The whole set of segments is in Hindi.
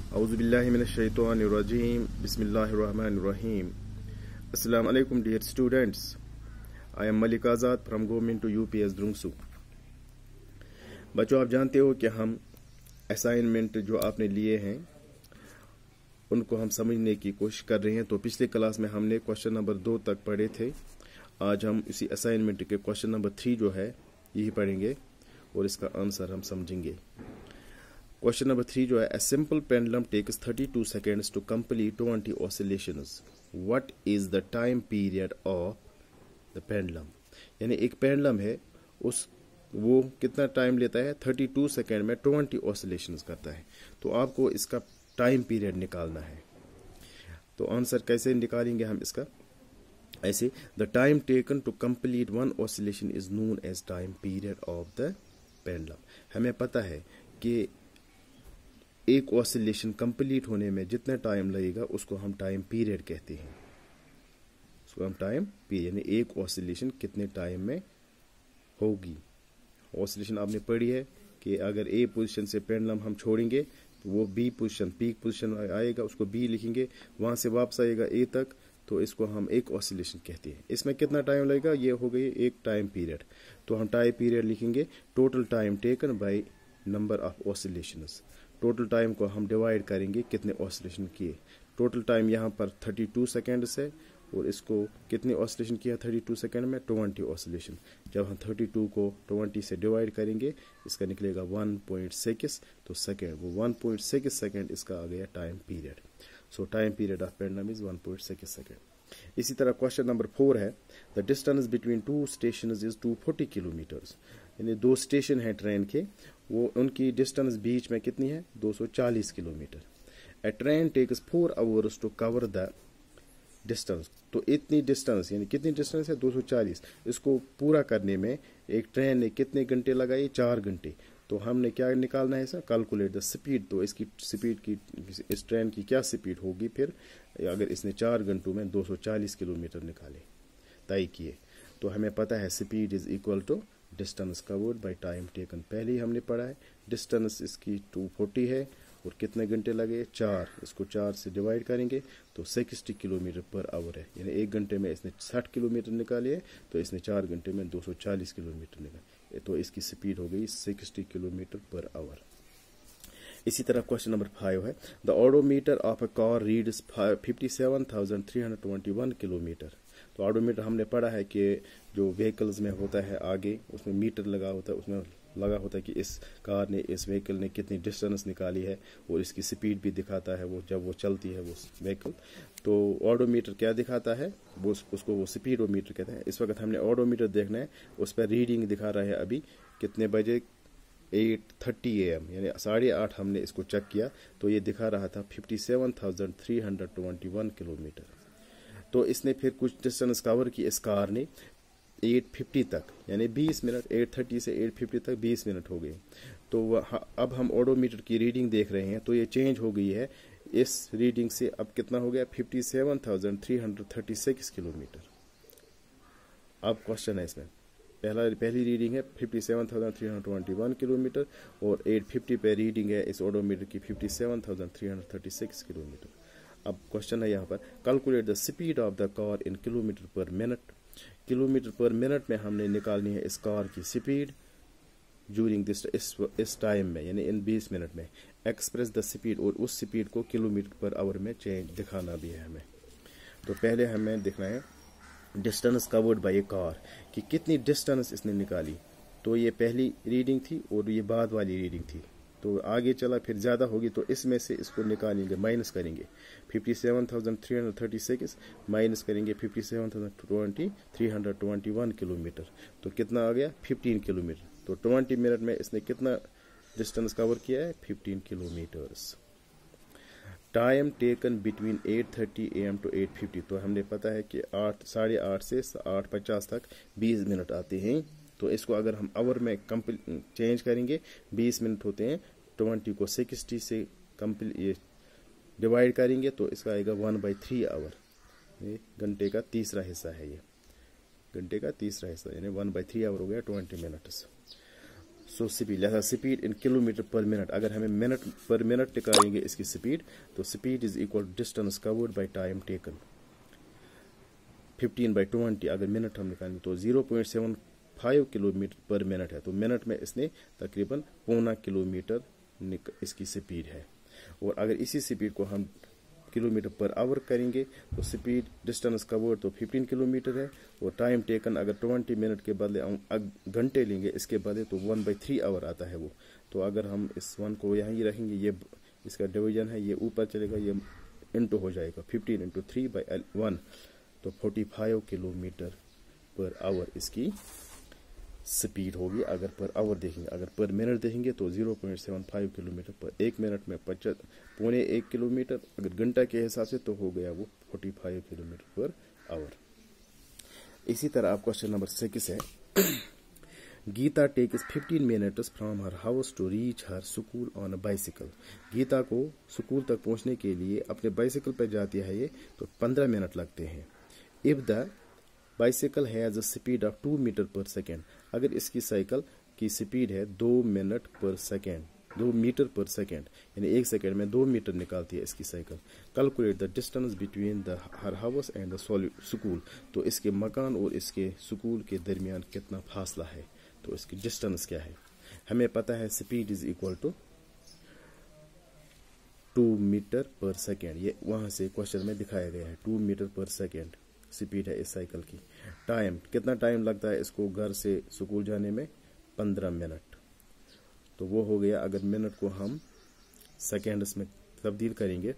Auzubillahi minash-shaytanir-rajim. Bismillahir-rahmanir-rahim. Assalamu alaikum dear students. I am Malik Azad from Government to UPS Drungsu. बच्चों, आप जानते हो कि हम असाइनमेंट जो आपने लिए हैं उनको हम समझने की कोशिश कर रहे हैं। तो पिछले क्लास में हमने क्वेश्चन नंबर 2 तक पढ़े थे। आज हम इसी असाइनमेंट के क्वेश्चन नंबर 3 जो है यही पढ़ेंगे और इसका आंसर हम समझेंगे। क्वेश्चन नंबर 3 जो है, a simple pendulum takes 32 seconds to complete 20 oscillations. What is the time period of the pendulum? यानी एक पेंडुलम है, वो कितना टाइम लेता है? 32 सेकेंड में 20 ऑसिलेशंस करता है। तो आपको इसका टाइम पीरियड निकालना है। तो आंसर कैसे निकालेंगे हम इसका? ऐसे, the time taken to complete one oscillation is known as time period of the pendulum. हमें पता है कि एक ऑसिलेशन कंप्लीट होने में जितना टाइम लगेगा उसको हम टाइम पीरियड कहते हैं। उसको हम टाइम पीरियड, यानी एक ऑसिलेशन कितने टाइम में होगी। ऑसिलेशन आपने पढ़ी है कि अगर ए पोजीशन से पेंडुलम हम छोड़ेंगे तो वो बी पोजीशन, पीक पोजीशन आएगा, उसको बी लिखेंगे, वहां से वापस आएगा ए तक, तो इसको हम एक ऑसिलेशन कहते हैं। इसमें कितना टाइम लगेगा? ये हो गई एक टाइम पीरियड। तो हम टाइम पीरियड लिखेंगे total time taken by number of oscillations. Total time को हम डिवाइड करेंगे कितने ऑसिलेशन किए। टोटल टाइम यहाँ पर 32 सेकेंड्स है और इसको कितने ऑसिलेशन किया 32 सेकेंड में? 20 ऑसिलेशन। जब हम 32 को 20 से डिवाइड करेंगे इसका निकलेगा 1.6 तो सेकेंड, वो 1.6 सेकेंड इसका आ गया time period. So time period of pendulum is 1.6 second. इसी तरह क्वेश्चन नंबर 4 है, the distance between two station is 240 kilometres. यानी दो स्टेशन है ट्रेन के, वो उनकी डिस्टेंस बीच में कितनी है? 240 kilometre. A train takes 4 hours to cover the distance. तो इतनी डिस्टेंस, यानी कितनी डिस्टेंस है? 240। इसको पूरा करने में एक ट्रेन ने कितने घंटे लगाए? 4 घंटे। तो हमने क्या निकालना है इसका? Calculate the speed. तो इसकी स्पीड की, इस ट्रेन की क्या स्पीड होगी फिर अगर इसने 4 घंटों में 240 किलोमीटर निकाले, तय किए। तो हमें पता है speed is equal to distance covered by time taken. पहले ही हमने पढ़ा है। डिस्टेंस इसकी 240 है और कितने घंटे लगे? 4। इसको 4 से डिवाइड करेंगे तो 60 किलोमीटर पर आवर है। यानी एक घंटे में इसने 60 किलोमीटर निकाले है, तो इसने 4 घंटे में 240 किलोमीटर निकाले, तो इसकी स्पीड हो गई 60 किलोमीटर पर आवर। इसी तरह क्वेश्चन नंबर 5 है, the odometer of a car reads 57,321 kilometre. तो ऑडोमीटर हमने पढ़ा है कि जो व्हीकल्स में होता है आगे, उसमें मीटर लगा होता है, उसमें लगा होता है कि इस कार ने, इस व्हीकल ने कितनी डिस्टेंस निकाली है और इसकी स्पीड भी दिखाता है वो जब वो चलती है वो व्हीकल। तो ऑडोमीटर क्या दिखाता है? वो उसको वो स्पीडोमीटर कहते हैं। इस वक्त हमने ऑडोमीटर देखना है, उस पर रीडिंग दिखा रहा है अभी कितने बजे? 8:30 AM, यानी 8:30 हमने इसको चेक किया तो ये दिखा रहा था 57,321 किलोमीटर। तो इसने फिर कुछ डिस्टेंस कवर की इस कार ने 8:50 तक, यानी 20 मिनट, 8:30 से 8:50 तक 20 मिनट हो गए। तो अब हम ऑडोमीटर की रीडिंग देख रहे हैं तो ये चेंज हो गई है। इस रीडिंग से अब कितना हो गया? 57,336 किलोमीटर। अब क्वेश्चन है इसमें, पहली रीडिंग है 57,321 किलोमीटर और 8:50 पे रीडिंग है इस ऑडोमीटर की 57,336 किलोमीटर। अब क्वेश्चन है यहाँ पर, calculate the speed of the car in kilometre per minute. Kilometre per minute में हमने निकालनी है इस कार की स्पीड ड्यूरिंग दिस, इस टाइम में, यानी इन 20 मिनट में। एक्सप्रेस द स्पीड, और उस स्पीड को किलोमीटर पर आवर में चेंज दिखाना भी है हमें। तो पहले हमें देखना है डिस्टेंस कवर्ड बाय ए कार कि कितनी डिस्टेंस इसने निकाली। तो ये पहली रीडिंग थी और ये बाद वाली रीडिंग थी, तो आगे चला फिर ज़्यादा होगी, तो इसमें से इसको निकालेंगे, माइनस करेंगे। 57,336 माइनस करेंगे 57,321 किलोमीटर, तो कितना आ गया? 15 किलोमीटर। तो 20 मिनट में इसने कितना डिस्टेंस कवर किया है? 15 kilometres. Time taken between 8:30 AM to 8:50। तो हमने पता है कि 8:30 से 8:50 तक 20 मिनट आते हैं। तो इसको अगर हम आवर में चेंज करेंगे, 20 मिनट होते हैं, 20 को 60 से डिवाइड करेंगे तो इसका आएगा 1/3 आवर। ये घंटे का तीसरा हिस्सा है, ये घंटे का तीसरा हिस्सा, यानी 1/3 आवर हो गया 20 मिनट्स। सो स्पीड, लिहाजा speed in kilometre per minute, अगर हमें मिनट पर मिनट निकालेंगे इसकी स्पीड, तो speed is equal to distance covered by time taken. 15/20 अगर मिनट हम निकालेंगे तो 0.75 किलोमीटर पर मिनट है, तो मिनट में इसने तकरीबन 0.25 किलोमीटर इसकी स्पीड है। और अगर इसी स्पीड को हम किलोमीटर पर आवर करेंगे तो स्पीड डिस्टेंस कवर्ड तो 15 किलोमीटर है, और टाइम टेकन अगर 20 मिनट के बदले हम घंटे लेंगे इसके बदले तो 1/3 आवर आता है वो। तो अगर हम इस 1 को यहाँ ही रखेंगे, ये इसका डिवीजन है, ये ऊपर चलेगा, ये इंटू हो जाएगा 15 × 3/1, तो 45 किलोमीटर पर आवर इसकी स्पीड होगी अगर पर आवर देखेंगे। अगर पर मिनट देखेंगे तो 0.75 किलोमीटर पर, एक मिनट में 0.25 किलोमीटर, अगर घंटा के हिसाब से तो हो गया वो 45 किलोमीटर पर आवर। इसी तरह आप क्वेश्चन नंबर 6 है, Geeta takes 15 minutes from her house to reach her school on a bicycle. Geeta को स्कूल तक पहुंचने के लिए अपने बाइसिकल पर जाती है ये, तो 15 मिनट लगते हैं। If the bicycle has a speed of 2 metre per second, अगर इसकी साइकिल की स्पीड है 2 मिनट पर सेकेंड, 2 मीटर पर सेकेंड, यानी एक सेकेंड में 2 मीटर निकालती है इसकी cycle. Calculate the distance between the her house and the school, तो इसके मकान और इसके स्कूल के दरमियान कितना फासला है, तो इसकी डिस्टेंस क्या है। हमें पता है speed is equal to 2 metre per second, ये वहां से क्वेश्चन में दिखाया गया है, 2 मीटर पर सेकेंड स्पीड है इस साइकिल की। टाइम, कितना टाइम लगता है इसको घर से स्कूल जाने में, 15 मिनट। तो वो हो गया, अगर मिनट को हम सेकेंड्स में तब्दील करेंगे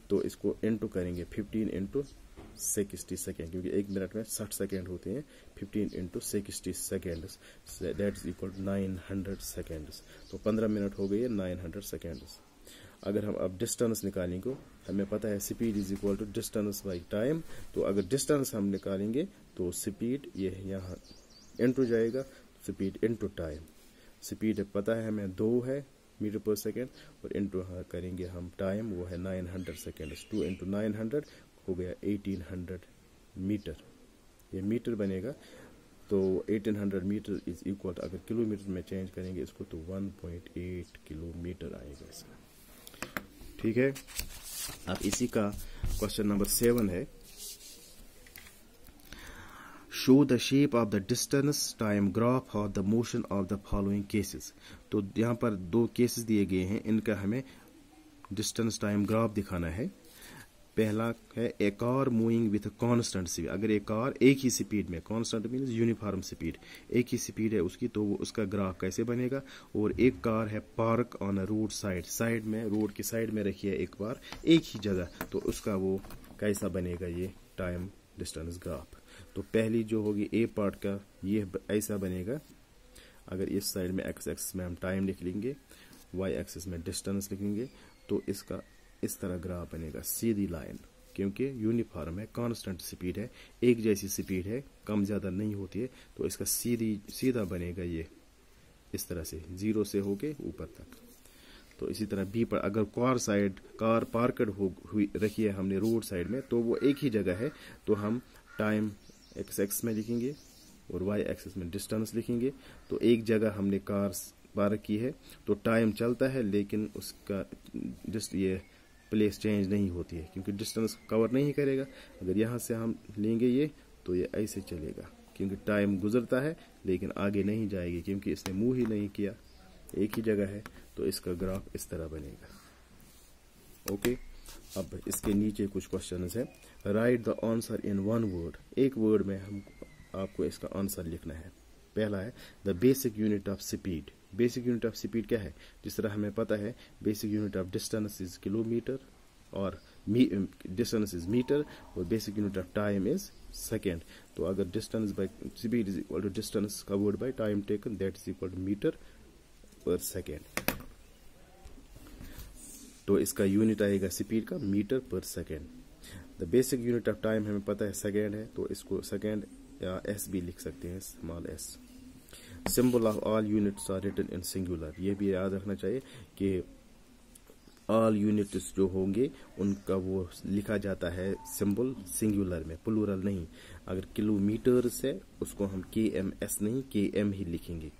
तो इसको इंटू करेंगे 15 × 60 सेकेंड, क्योंकि एक मिनट में 60 सेकेंड होते हैं। 15 × 60 seconds, that is equal to 900 seconds. तो 15 मिनट हो गए 900 सेकेंड्स। अगर हम अब डिस्टेंस निकालेंगे, हमें पता है speed is equal to distance by time, तो अगर डिस्टेंस हम निकालेंगे तो स्पीड ये यहाँ इंटू जाएगा, स्पीड इंटू टाइम। स्पीड पता है हमें 2 है मीटर पर सेकेंड, और इंटू करेंगे हम टाइम, वो है 900 सेकेंड। 2 × 900 हो गया 1800 मीटर, ये मीटर बनेगा। तो 1800 मीटर इज इक्वल, अगर किलोमीटर में चेंज करेंगे इसको तो 1.8 किलोमीटर आएगा इसका। ठीक है, अब इसी का क्वेश्चन नंबर 7 है, show the shape of the distance time graph for the motion of the following cases. तो यहाँ पर 2 केसेस दिए गए हैं, इनका हमें डिस्टेंस टाइम ग्राफ दिखाना है। पहला है a car moving with constant speed, अगर एक कार एक ही स्पीड में, कांस्टेंट मींस यूनिफॉर्म स्पीड, एक ही स्पीड है उसकी, तो वो उसका ग्राफ कैसे बनेगा। और एक कार है park on a road side में, रोड की साइड में रखी है एक बार एक ही जगह, तो उसका वो कैसा बनेगा ये टाइम डिस्टेंस ग्राफ। तो पहली जो होगी ए पार्ट का, ये ऐसा बनेगा। अगर इस साइड में एक्स एक्सिस में हम टाइम लिख लेंगे, वाई एक्सिस में डिस्टेंस लिखेंगे, तो इसका इस तरह ग्राफ बनेगा, सीधी लाइन, क्योंकि यूनिफॉर्म है, कांस्टेंट स्पीड है, एक जैसी स्पीड है, कम ज्यादा नहीं होती है, तो इसका सीधा बनेगा ये इस तरह से, 0 से होके ऊपर तक। तो इसी तरह बी पर अगर कार पार्कड हुई रखी है हमने रोड साइड में, तो वो एक ही जगह है, तो हम टाइम एक्स एक्स में लिखेंगे और वाई एक्सिस में डिस्टेंस लिखेंगे। तो एक जगह हमने कार पार्क की है तो टाइम चलता है, लेकिन उसका ये प्लेस चेंज नहीं होती है, क्योंकि डिस्टेंस कवर नहीं करेगा। अगर यहाँ से हम लेंगे ये, तो ये ऐसे चलेगा, क्योंकि टाइम गुजरता है लेकिन आगे नहीं जाएगी, क्योंकि इसने मूव ही नहीं किया, एक ही जगह है। तो इसका ग्राफ इस तरह बनेगा। ओके, अब इसके नीचे कुछ क्वेश्चंस है। Write the answer in 1 word, एक वर्ड में हम आपको इसका आंसर लिखना है। पहला है the basic unit of speed. Basic unit of speed क्या है, जिस तरह हमें पता है basic unit of distance is kilometre और डिस्टेंस इज मीटर, और basic unit of time is second. तो अगर distance by speed is equal to distance covered by time taken, that is equal to metre per second. तो इसका यूनिट आएगा स्पीड का metre per second. The basic unit of time हमें पता है सेकेंड है, तो इसको सेकेंड या एस भी लिख सकते हैं, small S. Symbol of all units are written in singular, ये भी याद रखना चाहिए कि ऑल यूनिट्स जो होंगे उनका वो लिखा जाता है सिंबल सिंगुलर में, प्लूरल नहीं। अगर किलोमीटर है उसको हम KMS नहीं KM ही लिखेंगे।